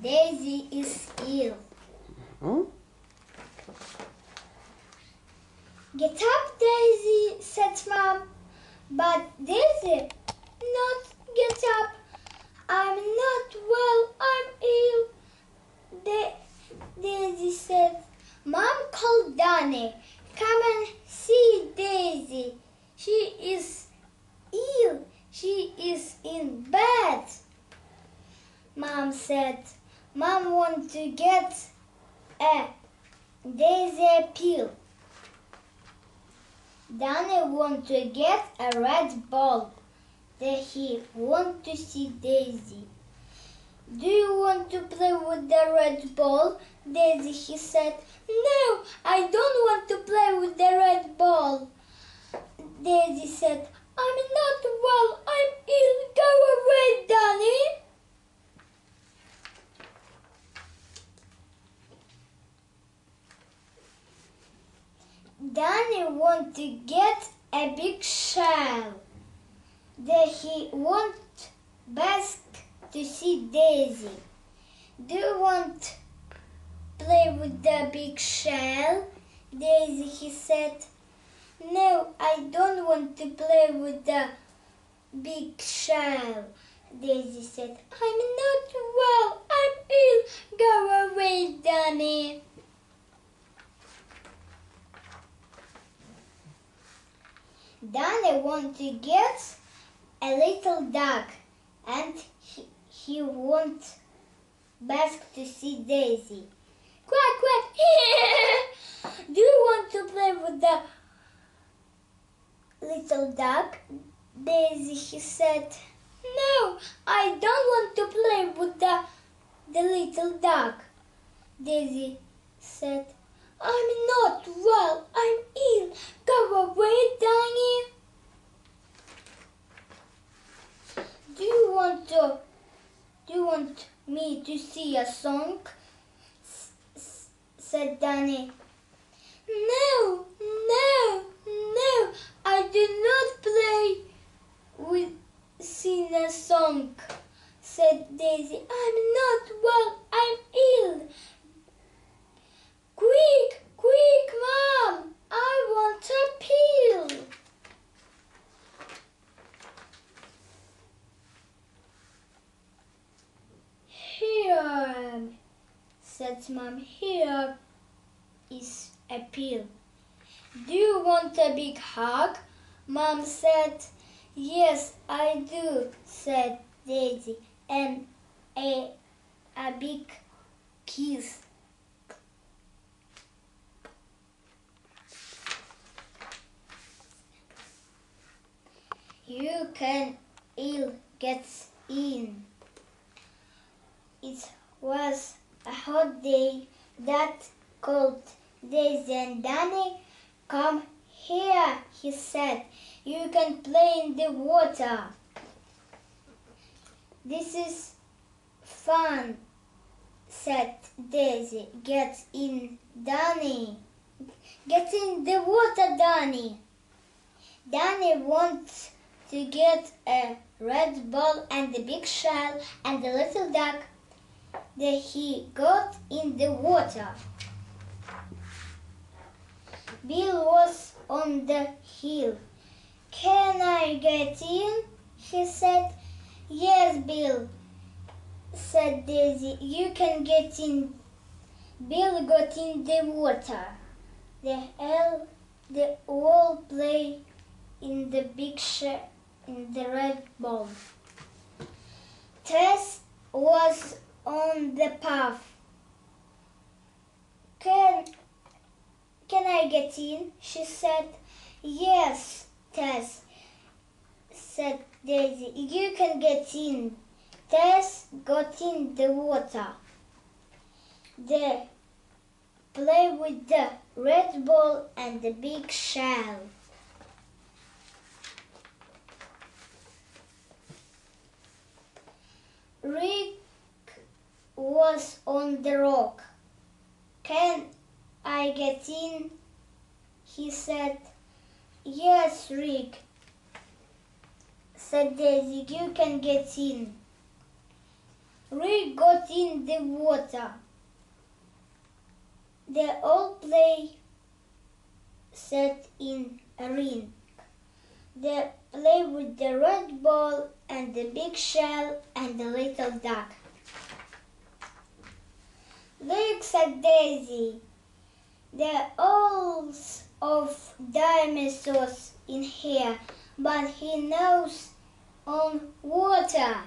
Daisy is ill. Get up, Daisy, said Mom. But Daisy, not get up. I'm not well, I'm ill. Daisy said. Mom called Danny. Come and see Daisy. She is ill. She is in bed. Mom said. Mom wants to get a Daisy pill. Danny wants to get a red ball. Then he wants to see Daisy. Do you want to play with the red ball? Daisy, he said. No, I don't want to play with the red ball. Daisy said, I'm not well, I'm ill. Go away, Danny. Danny wants to get a big shell. Then he wants Basque to see Daisy. Do you want to play with the big shell? Daisy, he said. No, I don't want to play with the big shell. Daisy said, I'm not well, I'm ill. Go away, Danny. Danny wants to get a little dog and he wants Basque to see Daisy. Quack, quack. Do you want to play with the little dog? Daisy, he said. No, I don't want to play with the little dog. Daisy said, I'm not well, I'm ill. Go away, Danny. Do you want me to sing a song? Said Danny. No, I do not play with sing a song, said Daisy. I'm not well, I'm ill. Quick, Mom, I want a pill. Here, said Mom, here is a pill. Do you want a big hug? Mom said. Yes, I do, said Daisy, and a big kiss. You can ill get in. It was a hot day that called Daisy and Danny. Come here, he said. You can play in the water. This is fun, said Daisy. Get in, Danny. Get in the water, Danny. Danny wants to get a red ball and a big shell and a little duck. Then he got in the water. Bill was on the hill. Can I get in? He said. Yes, Bill, said Daisy. You can get in. Bill got in the water. They all play in the big shell in the red ball. Tess was on the path. Can I get in? She said. Yes, Tess, said Daisy. You can get in. Tess got in the water. They play with the red ball and the big shell. Rick was on the rock. Can I get in? He said. Yes, Rick, said Daisy. You can get in. Rick They got in the water. They all sat in a ring. They play with the red ball and the big shell and the little duck. Look, said Daisy. There are all of dinosaurs in here, but he knows on water.